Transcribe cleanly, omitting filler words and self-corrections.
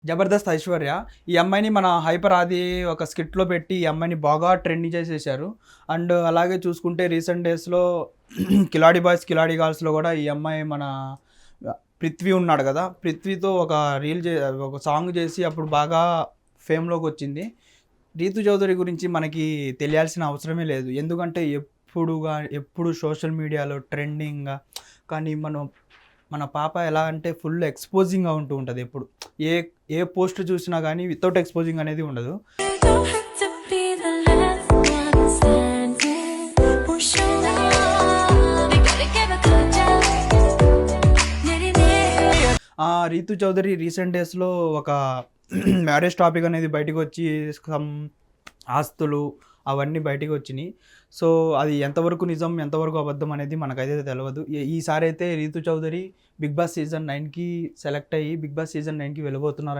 జబర్దస్త్ ఐశ్వర్య. ఈ అమ్మాయిని మన 'హైపర్ ఆది' ఒక స్కిట్‌లో పెట్టి ఈ అమ్మాయిని బాగా ట్రెండింగ్ చేసేసారు. అండ్ అలాగే చూసుకుంటే రీసెంట్ డేస్‌లో 'కిలాడి బాయ్స్ కిలాడి గర్ల్స్‌లో' గూడా ఈ అమ్మాయి మన 'పృథ్వీ' ఉన్నాడు గదా! 'పృథ్వీతో' ఒక ఒక సాంగ్ చేసి అప్పుడు బాగా ఫేమ్‌లోకొచ్చింది. 'రీతు చౌదరి' గురించి మనకి తెలియాల్సిన అవసరమే లేదు. ఎందుకంటే ఎప్పుడు సోషల్ మీడియాలో ట్రెండింగ్‌గా కానీ మన పాప ఎలా అంటే ఫుల్ ఎక్స్‌పోజింగ్‌గా ఉంటూ ఉంటది ఎప్పుడు. ఏ ఏ పోస్ట్ చూసినా గానీ వితౌట్ ఎక్స్‌పోజింగ్ అనేది ఉండదు. రీతు చౌదరి రీసెంట్ డేస్‌లో ఒక మ్యారేజ్ టాపిక్ అనేది బయటకొచ్చి సమ్ ఆస్తులు అవన్నీ బయటికొచ్చినియి. సో, అది ఎంతవరకు నిజం, ఎంతవరకు అబద్ధం అనేది మనకైతే తెలవదు. ఈసారైతే Rithu Chowdary 'Bigg Boss' season 9కి సెలెక్ట్ అయ్యి 'బిగ్ బాస్' సీజన్ 9కి వెళ్ళబోతున్నారని